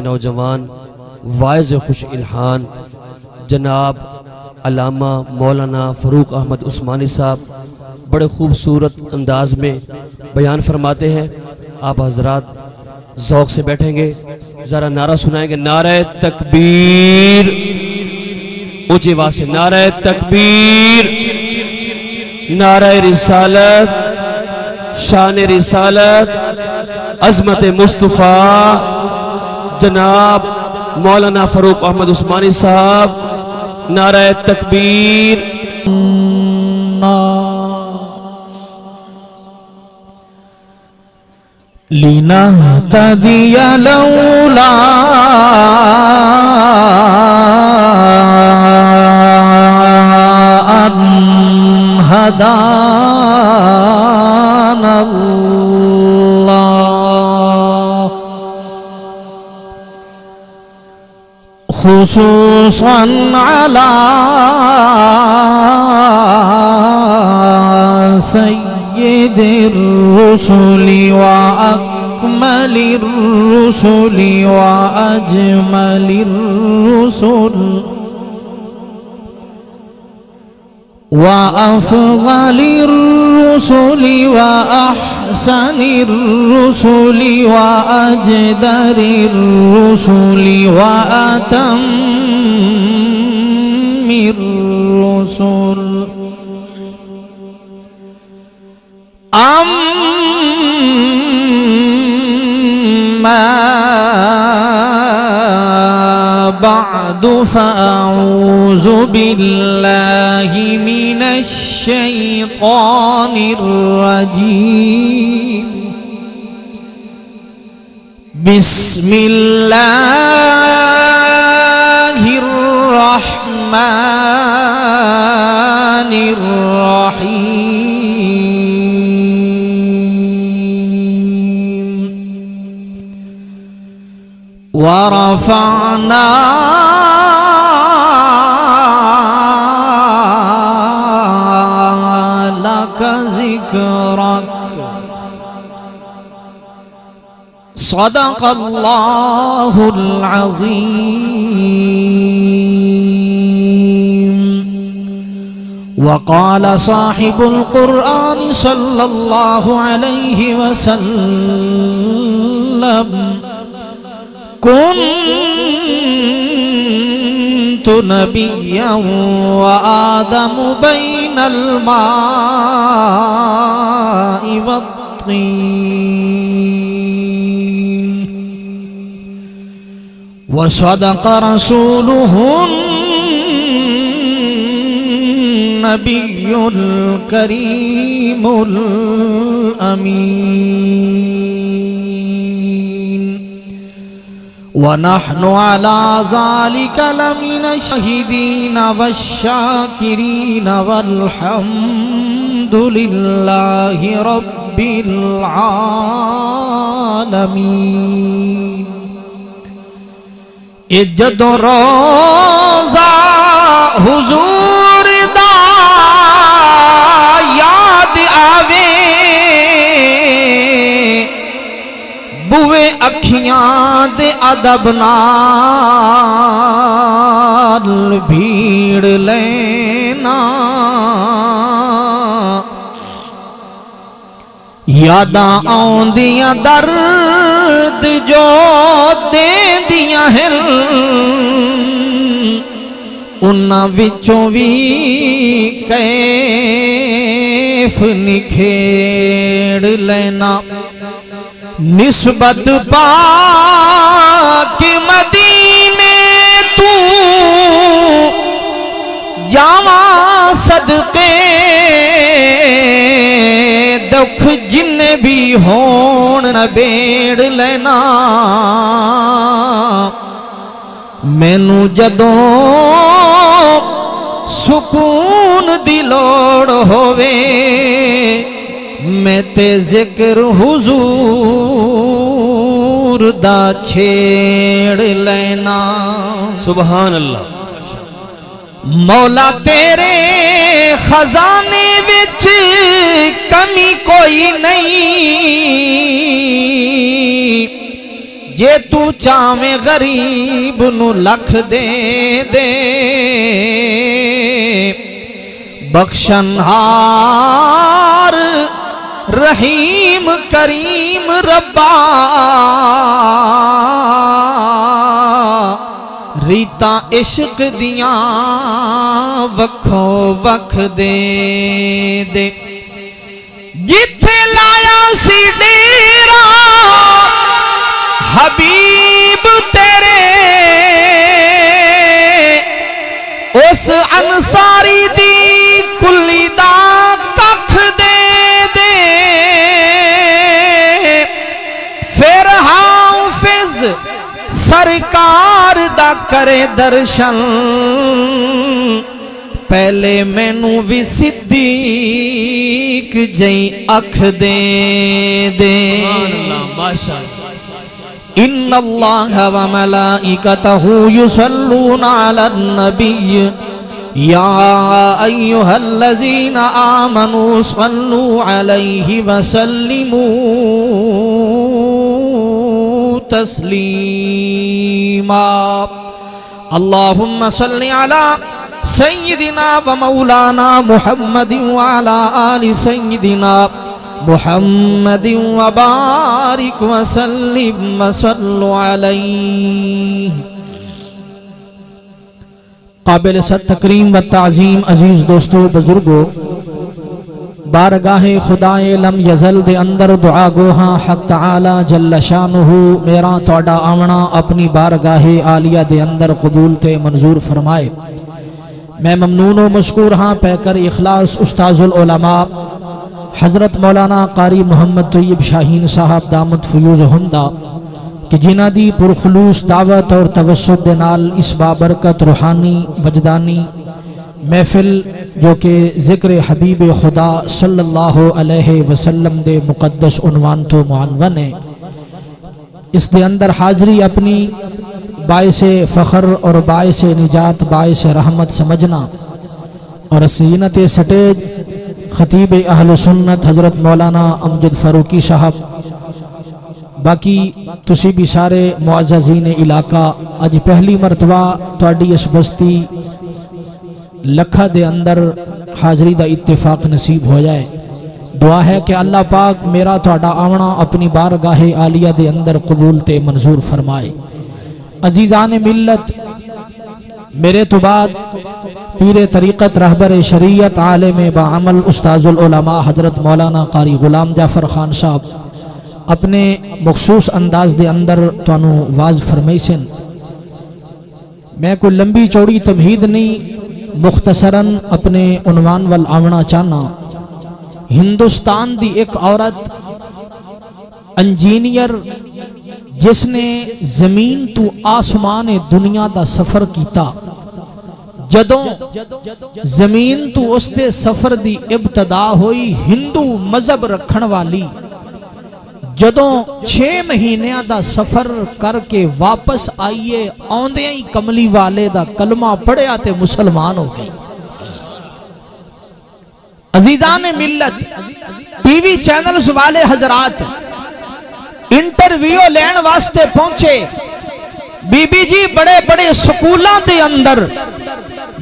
نوجوان واعظ خوش الحان جناب علامہ مولانا فاروق احمد عثمانی صاحب بڑے خوبصورت انداز میں بیان فرماتے ہیں. آپ حضرات ذوق سے بیٹھیں گے, ذرا نعرہ سنائیں گے. نعرہ تکبیر, اونچی آواز سے نعرہ تکبیر, نعرہ رسالت, شان رسالت, عظمت مصطفیٰ جناب مولانا فاروق احمد عثمانی صاحب. نعرہ تکبیر. لنهتدي لولا أن هدانا الله خصوصا على سيد الرسل وأكمل الرسل وأجمل الرسل وأفضل الرسل وأحسن الرسل وأجدر الرسل وأتم الرسل أما بعد فأعوذ بالله من الشيطان الرجيم. بسم الله الرحمن الرحيم. ورفعنا لك ذكرك. صدق الله العظيم. وقال صاحب القرآن صلى الله عليه وسلم كنت نبيا وآدم بين الماء والطين. وصدق رسوله النبي الكريم الأمين. ونحن على ذلك لمن الشاهدين والشاكرين والحمد لله رب العالمين. عزت روزہ حضور دا یاد آوے بوے اکھیاں دے ادب نال بھیڑ لینا. یاداں آوندیاں درد جو دیندیاں ہیں انہاں وچوں وی کیف نکھیڑ لینا. نسبت پاک مدینے تو جاواں صدقے دکھ جن بھی ہون نبیڑ لینا. مینوں جدوں سکون دی لوڑ ہووے میں تے ذکر حضور دا چھیڑ لینا. سبحان اللہ. مولا تیرے خزانے وچ کمی کوئی نہیں جے تو چاویں غریب نو لکھ دے دے بخشنہار رحیم کریم ربا ریتا عشق دیاں وکھو وکھ دے دے جتھے لایا سی ڈیرا حبیب تیرے اس انصاری دی کلی دا ککھ دے دے پھر حافظ سرکار دا کرے درشن پہلے مینوں بھی صدیق جئی اکھ دے دے ان اللہ و ملائکتہ یصلون علی النبی یا ایہا الذین آمنوا صلوا علیہ وسلموا تسلیما اللہم صل علی سیدنا و مولانا محمد وعلا آل سیدنا محمد وبارک وسلم وصلوا علیہ قابل ست تکریم و تعظیم عزیز دوستو بزرگو بارگاہ خدائے لم یزل دے اندر دعا گوہاں حق تعالی جل شانہ میرا توڑا آونا اپنی بارگاہ عالیہ دے اندر قبول تے منظور فرمائے میں ممنون و مشکور ہاں پہ کر اخلاص استاذ العلماء حضرت مولانا قاری محمد طیب شاہین صاحب دامت فیوز حمدہ کہ جنہ دی پرخلوص دعوت اور توسط دنال اس بابرکت روحانی وجدانی محفل جو کہ ذکر حبیب خدا صلی اللہ علیہ وسلم دے مقدس عنوان تو معنون ہے اس دے اندر حاضری اپنی باعث فخر اور باعث نجات باعث رحمت سمجھنا اور زینت سٹیج خطیب اہل سنت حضرت مولانا امجد فاروقی صاحب باقی تسی بھی سارے معززین علاقہ اج پہلی مرتبہ تواڈی اس بستی لکھا دے اندر حاضری دا اتفاق نصیب ہو جائے دعا ہے کہ اللہ پاک میرا تواڈا آونا اپنی بارگاہ عالیہ دے اندر قبول تے منظور فرمائے عزیزان ملت میرے تو بعد پیر طریقت رہبر شریعت عالم بعمل استاذ العلماء حضرت مولانا قاری غلام جعفر خان صاحب اپنے مخصوص انداز دے اندر توانو واز فرمائی سن میں کوئی لمبی چوڑی تمہید نہیں مختصراً اپنے عنوان والآونا چاہنا ہندوستان دی ایک عورت انجینئر جس نے زمین تو آسمان دنیا دا سفر کیتا جدوں زمین تو اس دے سفر دی ابتدا ہوئی ہندو مذہب رکھن والی جدوں 6 مہینیاں دا سفر کر کے واپس آئیے آندیاں ہی کملی والے دا کلمہ پڑھیا تے مسلمان ہو گئی عزیزان ملت ٹی وی چینلز والے حضرات انٹرویو لین واسطے پہنچے بی بی جی بڑے بڑے سکولاں دے اندر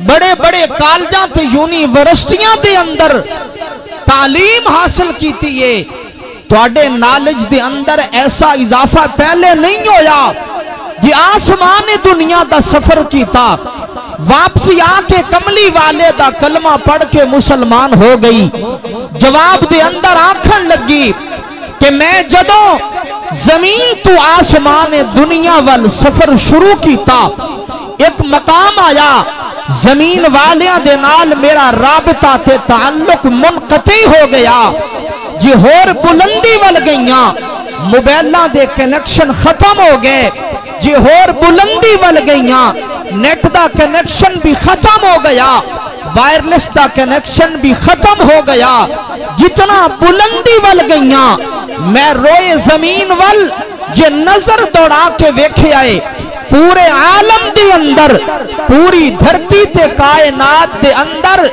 بڑے بڑے کالجاں تے یونیورسٹیاں دے اندر تعلیم حاصل کیتی ہے تواڈے نالج دے اندر ایسا اضافہ پہلے نہیں ہویا جی آسمان دنیا دا سفر کیتا واپسی آکے کملی والے دا کلمہ پڑھ کے مسلمان ہو گئی جواب دے اندر آنکھن لگی کہ میں جدوں زمین تو آسمان دنیا وال سفر شروع کیتا ایک مقام آیا زمین والیاں دے نال میرا رابطہ تے تعلق منقطع ہو گیا جی ہور بلندی وال گئیاں موبائلاں دے کنیکشن ختم ہو گئے جی ہور بلندی وال گئیاں نیٹ دا کنیکشن بھی ختم ہو گیا وائرلیس دا کنیکشن بھی ختم ہو گیا جتنا بلندی وال گئیاں میں روئے زمین وال جے نظر دوڑا کے ویکھے آئے پورے عالم دے اندر پوری دھرتی تے کائنات دے اندر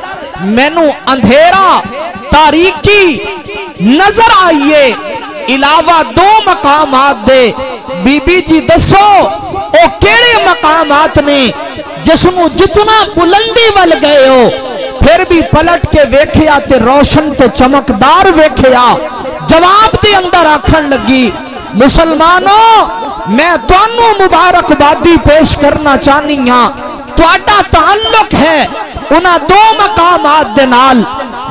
مینوں اندھیرا تاریکی نظر آئیے علاوہ 2 مقامات دے بی بی جی دسو او کیڑے مقامات نے جسنو جتنا بلندی ول گئے ہو پھر بھی پلٹ کے ویکھیا تے روشن تے چمکدار ویکھیا جواب دے اندر آکھن لگی مسلمانوں میں تانوں مبارکبادی پیش کرنا چاہنی ہاں تہاڈا تعلق ہے انہاں دو مقامات دے نال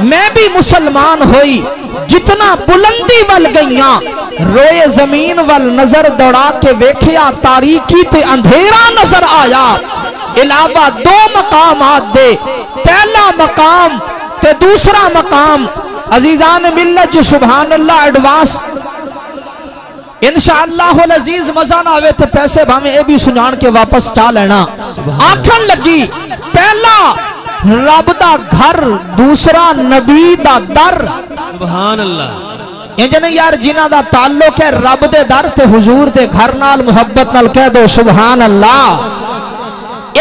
میں بھی مسلمان ہوئی جتنا بلندی ول گئیاں روئے زمین ول نظر دوڑا کے ویکھیا تاریکی تے اندھیرا نظر آیا علاوہ دو مقامات دے پہلا مقام تے دوسرا مقام عزیزان ملت جو سبحان اللہ ایڈوانس انشاءاللہ العزیز مزہ نہ آوے تے پیسے بھامیں اے بھی سنان کے واپس چاہ لینا آکھن لگی پہلا رب دا گھر دوسرا نبی دا در سبحان اللہ انجنے یار جنہ دا تعلق ہے رب دے در تے حضور دے گھر نال محبت نال کہہ دو سبحان اللہ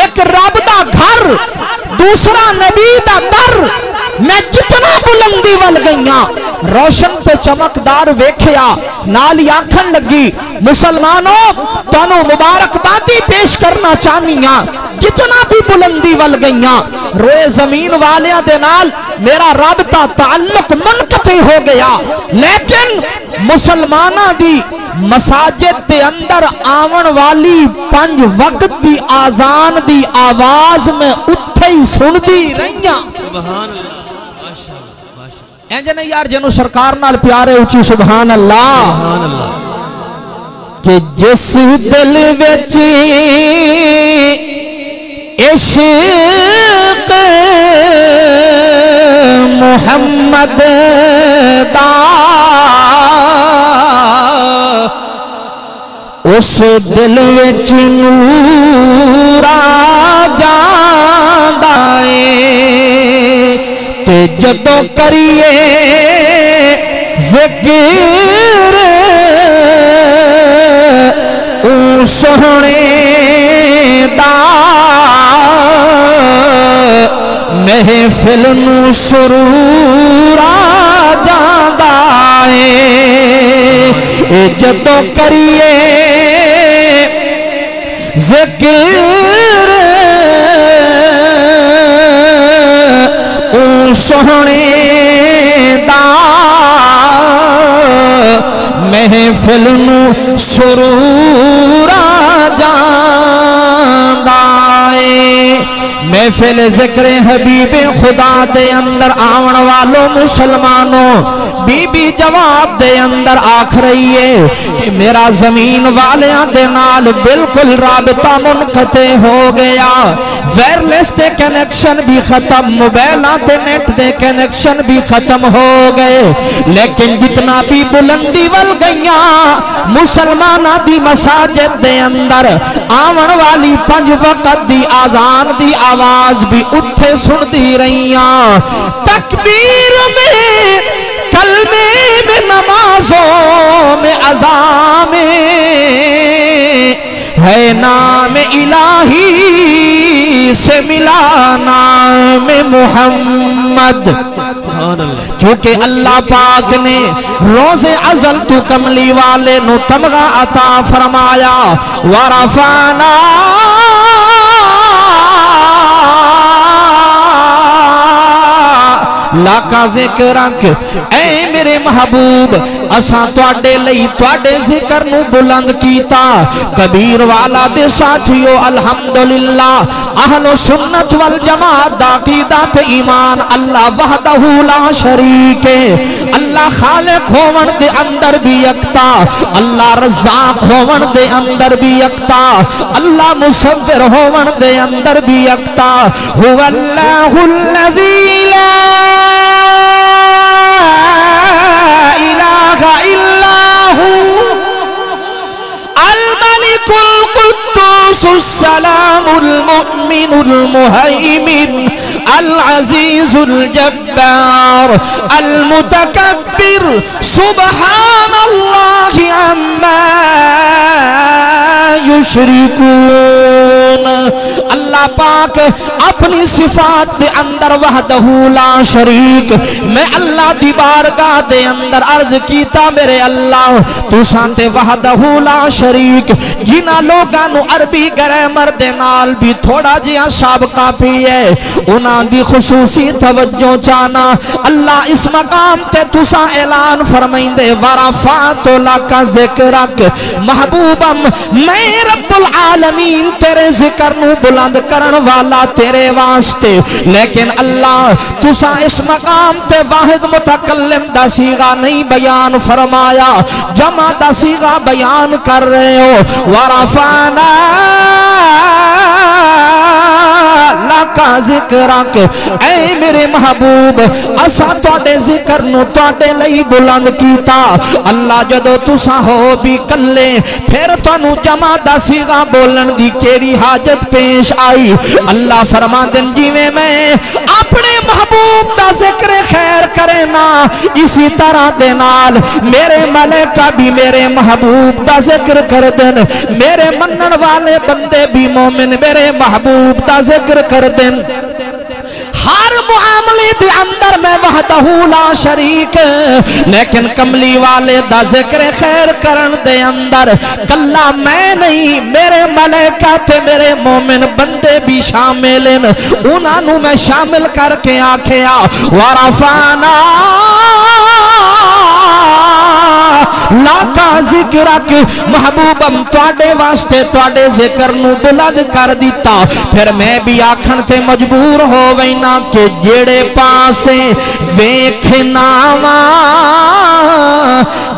ایک رب دا گھر دوسرا نبی دا در میں جتنا بلندی ول گئیاں روشن تے چمکدار ویکھیا نالی آنکھن لگی مسلمانوں تانوں مبارکبادی پیش کرنا چاہنیاں جتنا بھی بلندی ول گئیاں روئے زمین والیاں دے نال میرا رابطہ تعلق منقطع ہو گیا لیکن مسلمانہ دی مساجد دے اندر آون والی 5 وقت دی آزان دی آواز میں اٹھے ہی سن دی رہیاں سبحان اللہ ماشاءاللہ اینجنے یار جنو سرکار نال پیارے اچھی سبحان اللہ سبحان اللہ کہ جس دل وچ عشق محمد دا اس دل وچ نور آ جاندا اے تے جدوں کریے ذکر او سہنے دا محفل نو سرور آ جاندا اے جدوں کریے ذکر او سہنے دا محفل نو سرور آ جاندا اے محفل ذکر حبیب خدا دے اندر آون والوں مسلمانوں بی بی جواب دے اندر آکھ رہی ہے کہ میرا زمین والیاں دے نال بالکل رابطہ منقطع ہو گیا وائرلیس دے کنیکشن بھی ختم موبائلاں تے نیٹ دے کنیکشن بھی ختم ہو گئے لیکن جتنا بھی بلندی ول گئیاں مسلمانہ دی مساجد دے اندر آون والی 5 وقت دی آزان دی آواز بھی اٹھے سن دی رہیاں تکبیر میں کلمے میں نمازوں میں اذان میں ہے نام الہی سے ملا نام محمد کیونکہ اللہ پاک نے روز ازل تو کملی والے نو تمغہ عطا فرمایا ورفعنا لاکا ذکرک اے میرے محبوب اساں تواڈے لئی تواڈے ذکر نو بلند کیتا کبیر والا دے ساتھیو الحمدللہ اہل سنت والجماعت دا عقیدہ تے ایمان اللہ وحدہ لا شریک ہے اللہ خالق ہون دے اندر بھی یکتا اللہ رزاق ہون دے اندر بھی یکتا اللہ مصور ہون دے اندر بھی یکتا هو اللہ الذی لا الہ الا هو الملك القدوس السلام المؤمن المهيمن العزيز الجبار الجبار المتكبر سبحان اللہ عما یشرکون. اللہ پاک اپنی صفات دے اندر وحدہ لا شریک. میں اللہ دی بارگاہ دے اندر عرض کیتا میرے اللہ تو سانتے وحدہ لا شریک. جنہ لوگاں نو عربی گرامر دے نال بھی تھوڑا جہا سابقہ پی ہے انہاں دی خصوصی توجہ چانا. اللہ اس مقام تے تساں اعلان فرمائندے ورفعت لک ذکرک محبوبم میں رب العالمین تیرے ذکر نو بلند کرن والا تیرے واسطے. لیکن اللہ تساں اس مقام تے واحد متکلم دا صیغہ نہیں بیان فرمایا جمع دا صیغہ بیان کر رہے ہو. ورفعنا لکا ذکرک اے میرے محبوب اساں تواڈے ذکر نو تواڈے لئی بلند کیتا. اللہ جدو تساں ہو بھی کلے پھر تانوں جمع دا صیغہ بولن دی کیڑی حاجت پیش آئی. اللہ فرماندن جویں میں اپنے محبوب دا ذکر خیر کرے نا اسی طرح دے نال میرے ملائکہ بھی میرے محبوب دا ذکر کر دن. میرے منن والے بندے بھی مومن میرے محبوب دا ذکر کر دن. ہر معاملے دے اندر میں وحدہ لا شریک. لیکن کملی والے دا ذکر خیر کرن دے اندر کلا میں نہیں میرے ملائکہ تے میرے مومن بندے بھی شامل ہیں. انہاں نو میں شامل کر کے آکھیا ورفعنا لاکا ذکرک محبوبم تواڈے واسطے تواڈے ذکر نو بلند کر دیتا. پھر میں بھی آکھن تے مجبور ہو وینا کہ جڑے پاسے ویکھنا وا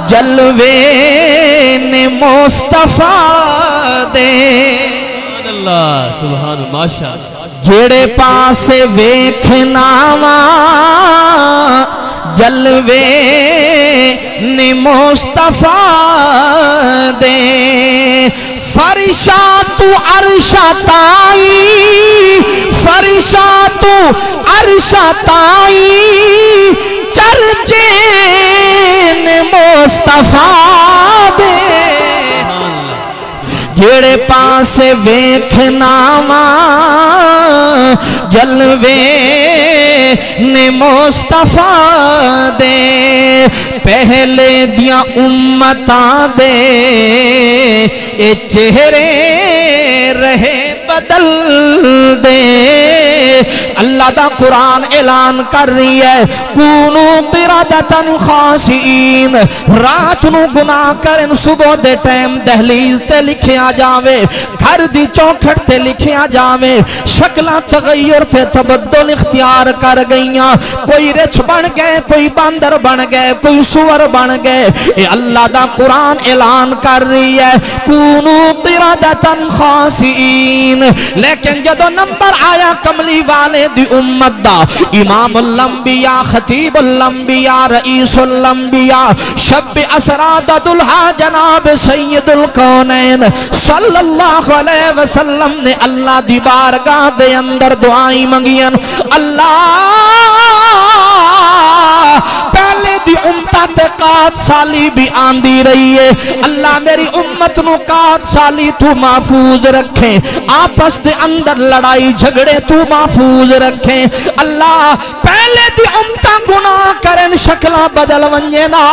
جلوے نے مصطفیٰ دے. اللہ سبحان اللہ ماشاءاللہ. جڑے پاسے ویکھنا وا جلوے نے مصطفیٰ دے. فرشاں تو عرشاں تائی فرشاں تو عرشاں تائی چرچے نے مصطفیٰ دے. جڑے پاسے ویکھنا وا جلوے نے مصطفیٰ دے. پہلے دیاں امتاں دے اے چہرے رہے بدل دے. اللہ دا قرآن اعلان کر رہی ہے کونو قردتن خاسئین. رات نو گناہ کرن صبح دے ٹائم دہلیز تے لکھیا جاوے گھر دی چوکھٹ تے لکھیا جاوے شکلہ تغیر تے تبدل اختیار کر گئیاں. کوئی رچ بن گئے کوئی باندر بن گئے کوئی سور بن گئے. اے اللہ دا قرآن اعلان کر رہی ہے کونو قردتن خاسئین. لیکن جدو نمبر آیا کملی والے دی امت دا امام الانبیاء خطیب الانبیاء رئیس الانبیاء شب اسراد دلہا جناب سید الکونین صلی اللہ علیہ وسلم نے اللہ دی بارگاہ دے اندر دعائیں منگیاں. اللہ پہلے دی امتہ تے قات سالی بھی آندی رہی ہے. اللہ میری امت نو قات سالی تو محفوظ رکھیں. آپس دے اندر لڑائی جھگڑے تو محفوظ رکھیں. اللہ پہلے دی امتہ گناہ کرن شکلہ بدل ونجے نا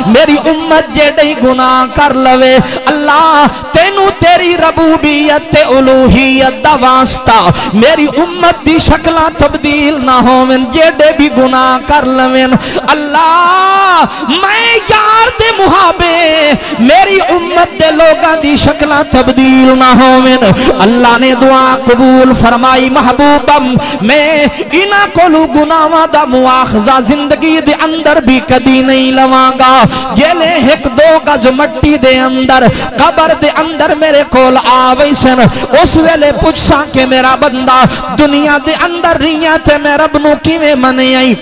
میری امت جیڑی گناہ کر لوے. اللہ تینو تیری ربوبیت تے الوہیت دا واسطہ میری امت دی شکلہ تبدیل نہ ہوون جیڑے بھی گناہ کر لوین. اللہ میں یار دے محابے میری امت دے لوگاں دی شکلہ تبدیل نہ ہوون. اللہ نے دعا قبول فرمائی محبوبم میں انہاں کولو گناہاں دا مواخذہ زندگی دے اندر بھی کدی نہیں لواں گا. جیلے ایک دو گز مٹی دے اندر قبر دے اندر میرے کول آوے سن اس ویلے پوچھاں کہ میرا بندہ دنیا دے اندر رہیاں تے میں رب نو کیویں منے آئی.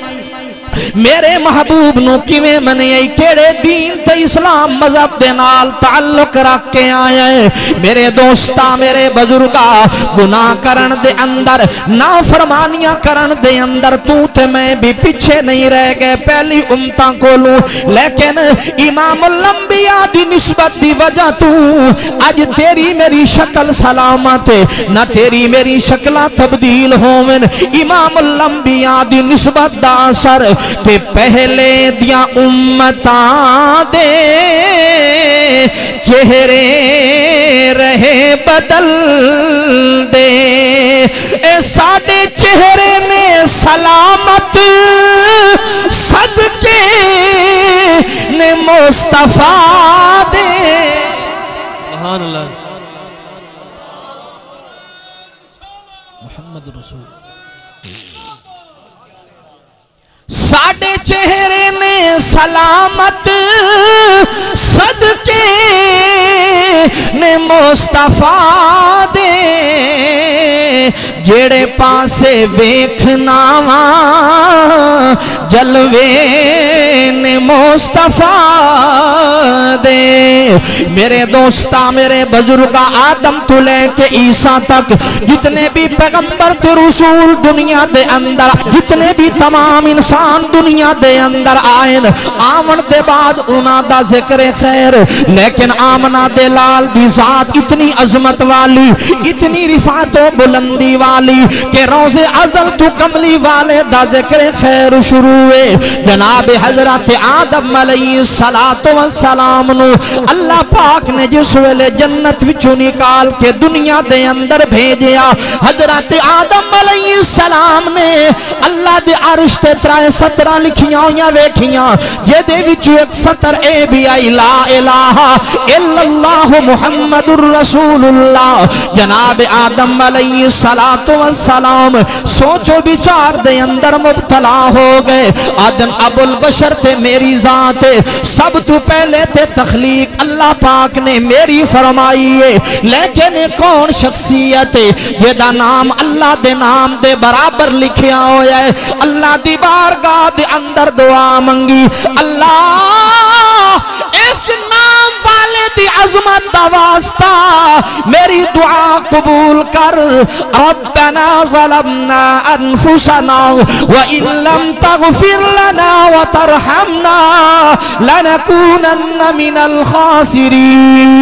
میرے محبوب نو کیویں منیا کیڑے دین تے اسلام مذہب دے نال تعلق رکھ کے آیا ہے میرے دوستا میرے بزرگا گناہ کرن دے اندر نافرمانیاں کرن دے اندر تو تے میں بھی پیچھے نہیں رہ گئے پہلی امتاں کولوں لیکن امام الانبیاء دی نسبت دی وجہ تو اج تیری میری شکل سلامت نہ تیری میری شکلہ تبدیل ہومن امام الانبیاء دی نسبت دا اثر کہ پہلے دیا امتاں دے چہرے رہے بدل دے اے ساڑے چہرے نے سلامت صدقے نے مصطفیٰ دے سبحان اللہ محمد رسول ساڑے چہرے نے سلامت صدقے نے مصطفیٰ دے جیڑے پاسے ویکھنا جلوے نے مصطفیٰ دے میرے دوستا میرے بزرگا آدم تو لے کے عیسیٰ تک جتنے بھی پیغمبر تے رسول دنیا دے اندر جتنے بھی تمام انسان دنیا دے اندر آئین آمن دے بعد انہاں دا ذکر خیر لیکن آمنہ دے لال دی ذات اتنی عظمت والی اتنی رفعت و بلندی والی کہ روز ازل تو کملی والے دا ذکر خیر شروع ہے جناب حضرت آدم علیہ السلام نو اللہ پاک نے جس ویلے جنت وچوں نکال کے دنیا دے اندر بھیجیا حضرت آدم علیہ السلام نے اللہ دے عرش تے 17 لکھیاں یا ویکھیاں جے دے وچوں ایک سطر اے بھی آئی لا الہ الا اللہ محمد الرسول اللہ جناب آدم علیہ السلام سوچو بچار دے اندر مبتلا ہو گئے آدم ابو البشر تے میری ذات سب تو پہلے تے تخلیق اللہ پاک نے میری فرمائی ہے لیکن کون شخصیت یہ دا نام اللہ دے نام دے برابر لکھیا ہویا ہے اللہ دی بارگاہ دے اندر دعا منگی اللہ اس نام والے دی عظمت دا واسطہ میری دعا قبول کر ربنا ظلمنا انفسنا وإن لم تغفر لنا وترحمنا لنكونن من الخاسرين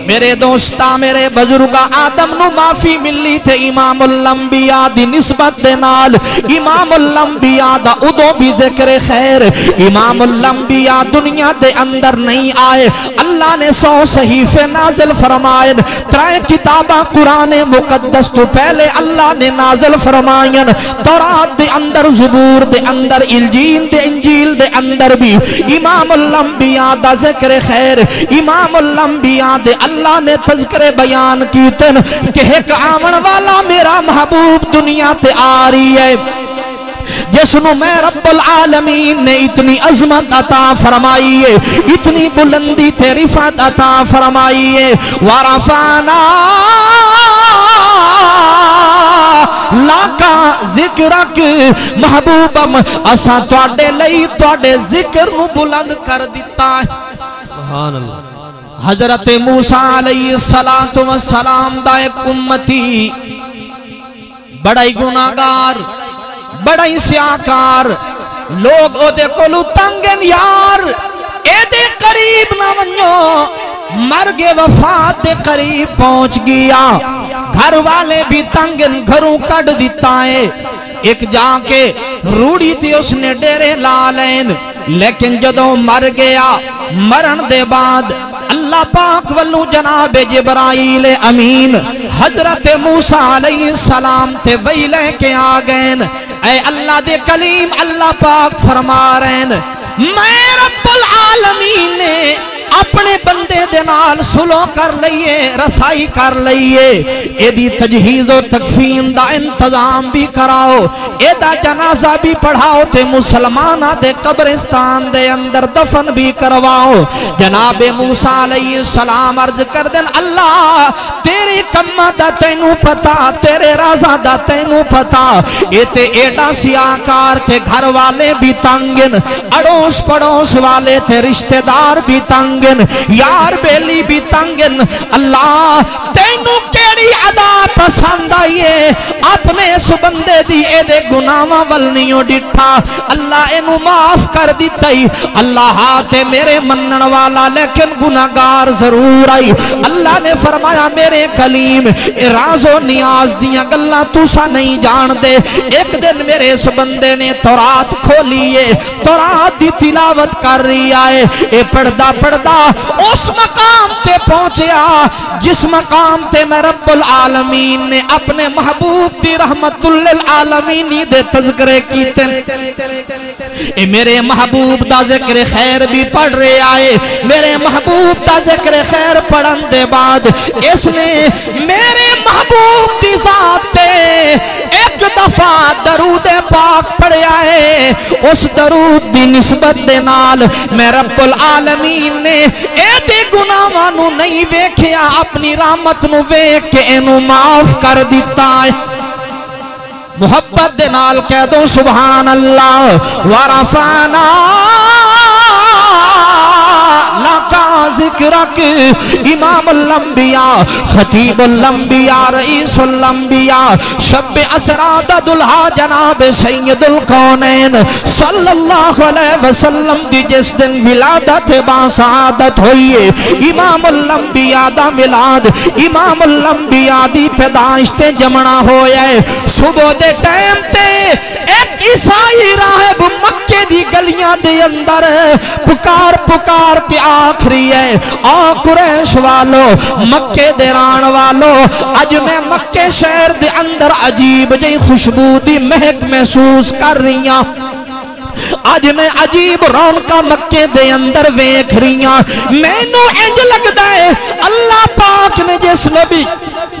میرے دوستا میرے بزرگا آدم نو معافی ملی تھے امام الانبیاء دی نسبت دے نال امام الانبیاء دا ادو بھی ذکر خیر امام الانبیاء دنیا دے اندر نہیں آئے اللہ نے 100 صحیفے نازل فرمائن 3 کتابہ قرآن مقدس تو پہلے اللہ نے نازل فرمائن تورات دے اندر زبور دے اندر انجیل دے اندر بھی امام الانبیاء دا ذکر خیر امام الانبیاء دے اللہ نے تذکر بیان کیتن کہ ایک آمن والا میرا محبوب دنیا تے آ رہی ہے جس نو میں رب العالمین نے اتنی عظمت عطا فرمائی ہے اتنی بلندی تے رفعت عطا فرمائی ہے ورفعنا لاکا ذکرک محبوبم اسا تواڈے لئی تواڈے ذکر نو بلند کر دیتا ہے سبحان اللہ حضرت موسیٰ علیہ السلام دا ایک امتی بڑا ہی گناہگار بڑا ہی سیاکار لوگ او دے کولو تنگن یار اے دے قریب نہ ونجو مرگ وفات دے قریب پہنچ گیا گھر والے بھی تنگن گھروں کٹ دیتا ہے ایک جا کے روڑی تھی اس نے ڈیرے لالین لیکن جدوں مر گیا مرن دے بعد اللہ پاک ولو جناب جبرائیل امین حضرت موسیٰ علیہ السلام تے وہی لے کے آگئن اے اللہ دے کلیم اللہ پاک فرما رہن میں رب العالمین نے اپنے بندے دے نال سلو کر لئیے رسائی کر لئیے ایدی تجہیز و تکفین دا انتظام بھی کراؤ ایدہ جنازہ بھی پڑھاؤ تے مسلمانہ دے قبرستان دے اندر دفن بھی کرواؤ جناب موسیٰ علیہ السلام عرض کر دیں اللہ تیری کمہ دا تینو پتا تیرے رازہ دا تینو پتا ایتے ایڈا سیاکار کے گھر والے بھی تنگن اڑوس پڑوس والے تے رشتہ دار بھی تنگن یار بیلی بھی تنگن اللہ تینو کیڑی عدا پسند آئیے اپنے اس بندے دی اے دے گناہاں ولنیوں ڈٹھا اللہ اینو معاف کر دیتائی اللہ ہاتھے میرے منن والا لیکن گناہگار ضرور آئی اللہ نے فرمایا میرے کلیم راز و نیاز دیاں گلہ توسا نہیں جان دے ایک دن میرے اس بندے نے تورات کھولیے تورات دی تلاوت کر رہی آئے اے پڑھدا پڑھدا اس مقام تے پہنچیا جس مقام تے میں رب العالمین نے اپنے محبوب دی رحمت للعالمین دے تذکرے کیتے اے میرے محبوب دا ذکر خیر بھی پڑھ رہے آئے میرے محبوب دا ذکر خیر پڑھن دے بعد اس نے میرے محبوب دی ذات تے ایک دفعہ درود پاک پڑھیا ہے اس درود دی نسبت دے نال میں رب العالمین نے اے دے گناہاں نو نہیں ویکھیا اپنی رحمت نو ویکھ کے اینو معاف کر دیتا ہے محبت دے نال کہہ دو سبحان اللہ ورفعنا لکا ذکرک امام الانبیاء خطیب الانبیاء رئیس الانبیاء شب اسراد دلہا جناب سید القونین صلی اللہ علیہ وسلم دی جس دن ولادت با سعادت ہوئیے امام الانبیاء دا ملاد امام الانبیاء دی پیدائشتے جمعہ ہوئے صبح دے ٹائم تے ایک عیسائی راہب مکے دی گلیاں دے اندر پکار پکار کے آخری ہے آ قریش والو مکے دیران والو اج میں مکے شہر دے اندر عجیب جئی خوشبو دی مہک محسوس کر رہی ہوں آج میں عجیب رونقہ مکے دے اندر ویکھ رہی ہوں میں نو انج لگدا ہے اللہ پاک نے جس نبی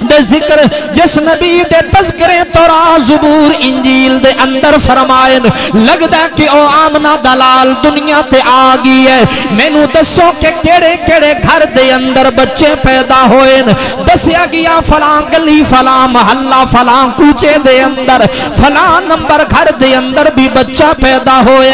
دے ذکر جس نبی دے تذکرے تورات زبور انجیل دے اندر فرمائے لگدا ہے کہ او آمنہ دلال دنیا تے آگئی ہے میں نو دسو کہ کیڑے کیڑے گھر دے اندر بچے پیدا ہوئے دسیا گیا فلاں گلی فلاں محلہ فلاں کوچے دے اندر فلاں نمبر گھر دے اندر بھی بچہ پیدا ہوئے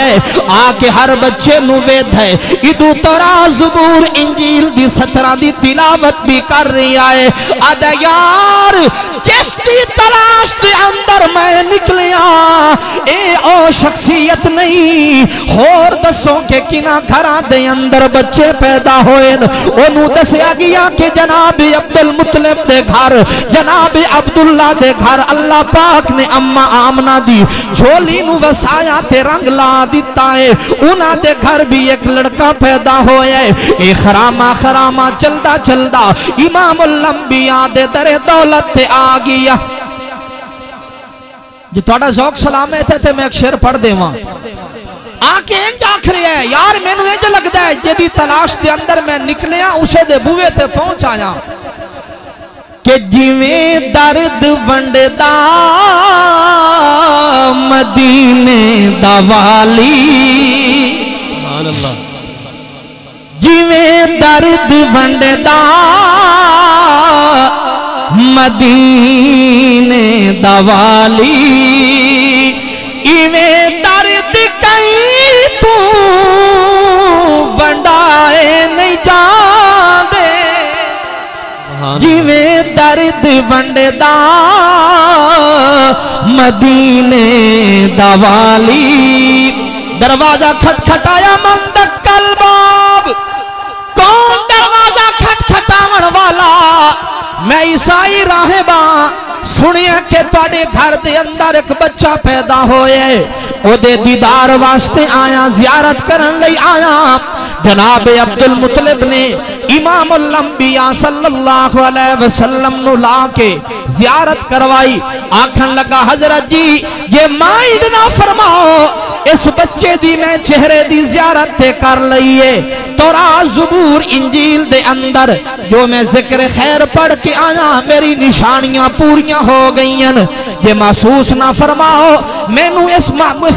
آکے ہر بچے نو وید ہے ادو تورات زبور انجیل دی 17 دی تلاوت بھی کر رہی آئے آدھا یار جس دی تلاش دے اندر میں نکلیا اے او شخصیت نہیں اور دسوں کہ کنا گھران دے اندر بچے پیدا ہوئے انہوں دسیا گیا کہ جناب عبد المطلب دے گھر جناب عبداللہ دے گھر اللہ پاک نے اما آمنہ دی جھولی نو وسایا تے رنگ لا دیتا ہے انہاں دے گھر بھی ایک لڑکا پیدا ہویا ہے اے خرامہ خرامہ چلدا چلدا امام الانبیاء دے در دولت تے آگیا جو توڑا ذوق سلامت ہے تے میں ایک شعر پڑھ دے وہاں آکے انج آخری ہے یار میں نو انج لگدا ہے جدی تلاش دے اندر میں نکلیا اسے دے بوئے تے پہنچ آیا کہ جویں درد ونڈدا مدینے دا والی سبحان اللہ جویں درد ونڈدا مدینے دا والی ایویں درد کئی تو ونڈائے نہیں جاندے جویں درد ونڈدا مدینے دا والی دروازہ کھٹ کھٹایا مندک الباب کون دروازہ کھٹ کھٹاون والا میں عیسائی راہباں سنیا کہ تواڈے گھر دے اندر ایک بچہ پیدا ہوئے او دے دیدار واسطے آیا زیارت کرن لئی آیا جناب عبد المطلب نے امام الانبیاء صلی اللہ علیہ وسلم نو لا کے زیارت کروائی آکھن لگا حضرت جی یہ مائنڈ نہ فرماؤ اس بچے دی میں چہرے دی زیارت تے کر لئیے تورات زبور انجیل دے اندر جو میں ذکر خیر پڑھ کے آیا میری نشانیاں پوریاں ہو گئیں یہ محسوس نہ فرماؤ مینوں اس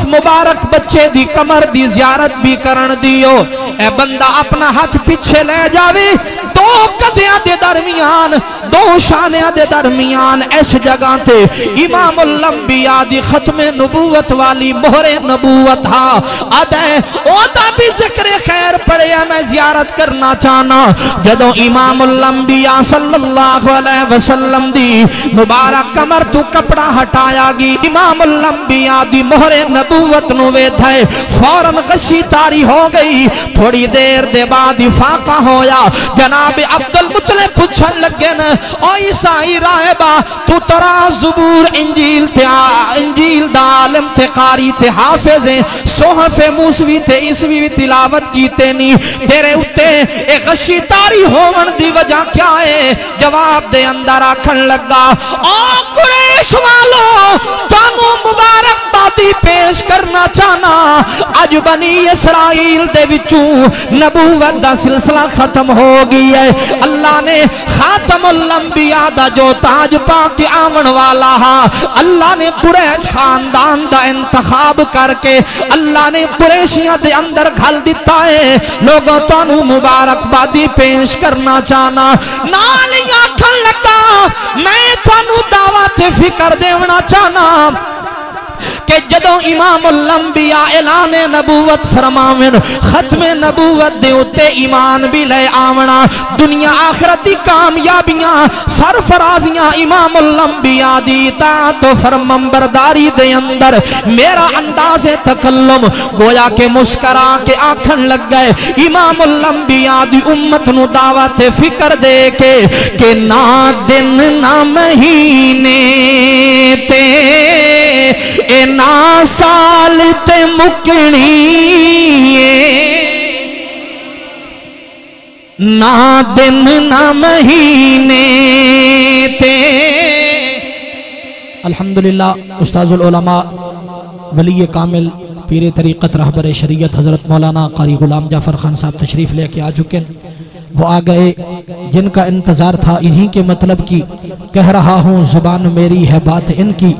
مبارک بچے دی کمر دی زیارت بھی کرن دیو اے بندہ اپنا ہاتھ پیچھے لے جاوے دو قدیاں دے درمیان دو شانیاں دے درمیان اس جگہ تے امام الانبیاء دی ختم نبوت والی مہر نبوت ہا ادھے اوتا بھی ذکر خیر پڑے میں زیارت کرنا چاہنا جدو امام الانبیاء صلی اللہ علیہ وسلم دی مبارک کمر تو کپڑا ہٹایا گی امام الانبیاء دی مہر نبوت نو ویدھائے فوراں غشی تاری ہو گئی تھوڑی دیر دے بعد فاقہ ہویا جناب عبد المطلب پوچھن لگے نا او عیسائی راہبہ تو ترا زبور انجیل دا عالم تے قاری تے حافظ ہیں صحف موسوی تے عیسوی تلاوت کیتے نہیں تیرے اتے ایک غشی تاری ہون دی وجہ کیا ہے جواب دے اندر آکھن لگا او قریش والو تانو مبارک بادی پیش کرنا چاہنا آج بنی اسرائیل دے وچوں نبوت دا سلسلہ ختم ہو گئی ہے اللہ نے خاتم الانبیاء دا جو تاج پاک آمن والا ہا اللہ نے قریش خاندان دا انتخاب کر کے اللہ نے قریشیاں دے اندر گھل دیتا ہے لوگوں تانو مبارک بادی پیش کرنا چاہنا نالیاں کھن لگا میں تانو دعوت فکر دیونا چاہنا کہ جدو امام الانبیاء اعلان نبوت فرماون ختم نبوت دے اتے ایمان بھی لے آونا دنیا آخرتی کامیابیاں سرفرازیاں امام الانبیاء دی اطاعت و فرمانبرداری دے اندر میرا انداز تکلم گویا کہ مسکرا کے آنکھن لگ گئے امام الانبیاء دی امت نو دعوت فکر دے کے کہ نہ دن نہ مہینے تے اے نا سال تے مکنی نا دن نا مہینے تے الحمدللہ استاذ العلماء ولی کامل پیر طریقت رہبر شریعت حضرت مولانا قاری غلام جعفر خان صاحب تشریف لے کے آ چکے وہ آ گئے جن کا انتظار تھا انہی کے مطلب کی کہہ رہا ہوں زبان میری ہے بات ان کی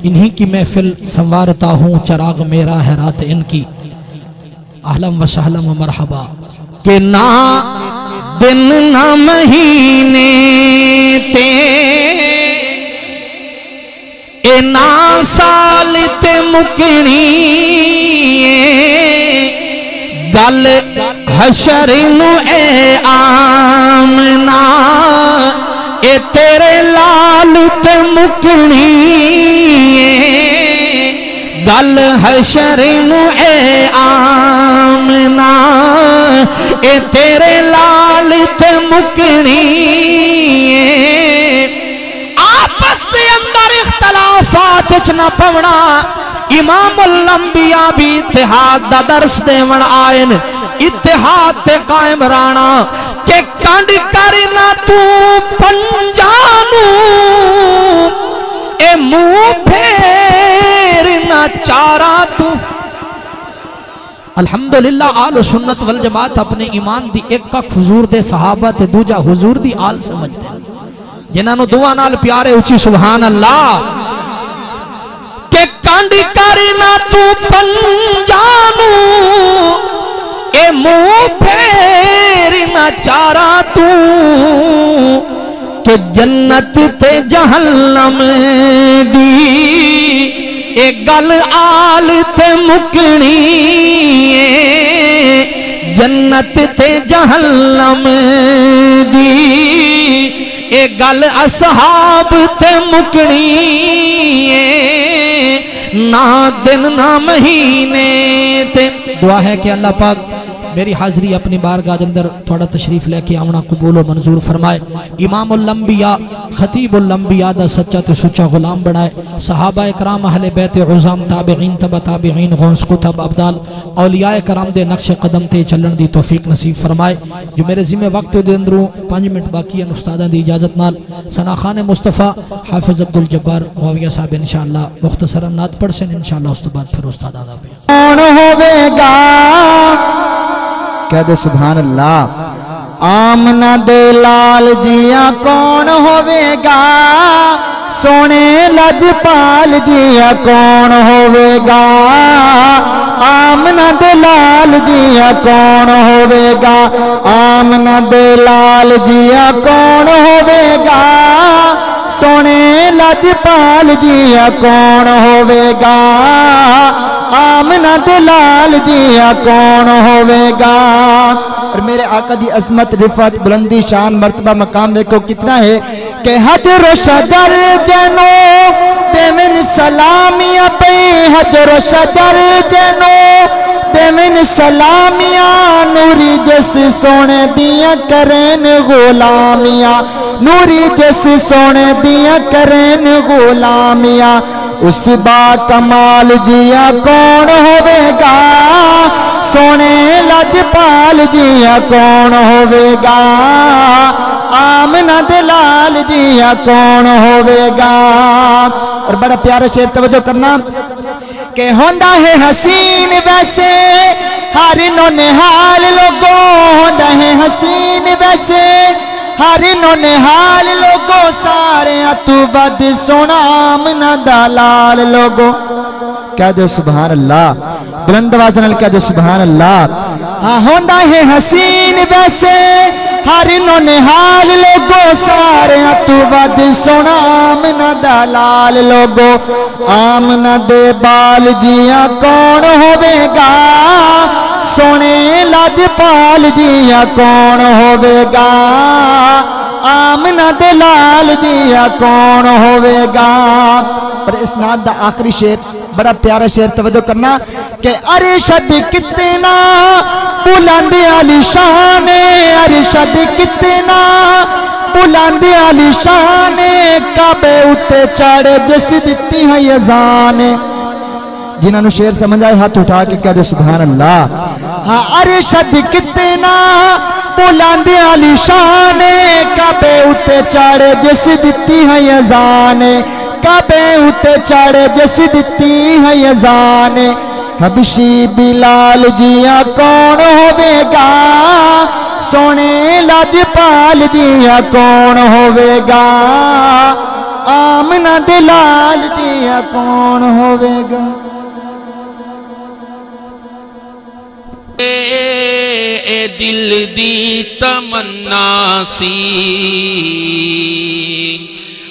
انہی کی محفل سنوارتا ہوں چراغ میرا ہے رات ان کی اہلم و سہلم و مرحبا کہ نہ دن نہ مہینے تے اے نہ سال تے مکنی گل حشر نو اے آمنا اے تیرے لال تے مکنی گل حشر نو اے آمنا اے تیرے لال تے مکنی آپس دے اندر اختلافات چنا پونا امام الانبیاء بھی اتحاد دا درس دے من آئین اتحاد تے قائم رانا کہ کانڈ کرنا تو پنجانو اے منہ پھیرنا چارا تو الحمدللہ آل سنت والجماعت اپنے ایمان دی ایک کا حضور دے صحابہ تے دوجہ حضور دی آل سمجھتے ہیں جنہاں نو دعا نال پیارے اچھی سبحان اللہ کہ کانڈ کرنا تو پنجانو اے منہ پھیرنا چارا تو کہ جنت تے جہنم دی اے گل آل تے مکنی جنت تے جہنم دی اے گل اصحاب تے مکنی نہ دن نہ مہینے تے دعا ہے کہ اللہ پاک میری حاضری اپنی بارگاہ دے اندر تھوڑا تشریف لے کے آونا قبول و منظور فرمائے. امام الانبیاء خطیب الانبیاء دا سچا تے سچا غلام بنائے. صحابہ کرام اہل بیت عظام تابعین تبع تابعین غوث قطب ابدال اولیاء کرام دے نقش قدم تے چلن دی توفیق نصیب فرمائے. جو میرے ذمہ وقت دے اندروں 5 منٹ باقی ہیں استاداں دی اجازت نال ثنا خان مصطفیٰ حافظ عبدالجبار معاویہ صاحب انشاءاللہ مختصرا نعت پڑھ سن انشاءاللہ اس تو بعد پھر استاداں دا کون ہوے گا کہہ دے سبحان اللہ. آمنہ دے لال جیاں کون ہوے گا سونے لجپال جیاں کون ہوے گا. آمنہ دے لال جیاں کون ہوے گا. آمنہ دے لال جیاں کون ہوے گا سونے لجپال جیاں کون ہوے گا. آمنہ دے لال جیاں کون ہوے گا. اور میرے آقا دی عظمت رفعت بلندی شان مرتبہ مقام دیکھو کتنا ہے کہ حجر و شجر جنو دے من سلامیاں پہ. حجر و شجر جنو دے من سلامیاں نوری جس سونے دیاں کرین غلامیاں. نوری جس سونے دیاں کرین غلامیاں. اس با کمال جیاں کون ہوے گا سونے لجپال جیاں کون ہوے گا. آمنہ دے لال جیاں کون ہوے گا. اور بڑا پیارا شعر توجہ کرنا کہ ہوندا ہے حسین ویسے ہر نو نحال لوگوں. ہوندا ہے حسین ویسے ہر نو نحال لوگوں سارے تو بد سونا آمنہ دا لال لوگوں. کہہ دو سبحان اللہ بلند آواز نال کہہ دو سبحان اللہ. ہوندا ہے حسین ویسے ہر نو نحال لوگوں سارے تو بد سونا آمنہ دا لال لوگوں. آمنہ دے بال جیاں کون ہوے گا سونے لجپال جیاں کون ہوے گا. آمنہ دے لال جیاں کون ہوے گا. اور اس نعت دا آخری شعر بڑا پیارا شعر توجہ کرنا کہ ارشد کتنا بلند علی شان. ارشد کتنا بلند علی شان کعبے اتے چڑھ جس دتی ہے یزان. جنہاں نو شعر سمجھ آئے ہاتھ اٹھا کے کہہ دے سبحان اللہ. ہاں ارشد کتنا بلند علی شان کعبے اتے چڑھ جس دتی ہے یزان. کعبے اتے چڑھ جس دتی ہے یزان. حبشی بلال جیاں کون ہوے گا سونے لجپال جیاں کون ہوے گا. آمنہ دے لال جیاں کون ہوے گا. اے دل دی تمنا سی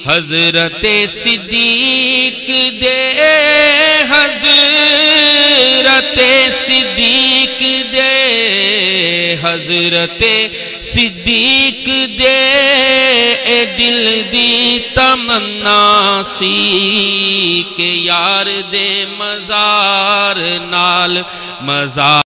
حضرت صدیق دے. حضرت صدیق دے. حضرت صدیق دے. اے دل دی تمنا سی کہ یار دے مزار نال مزار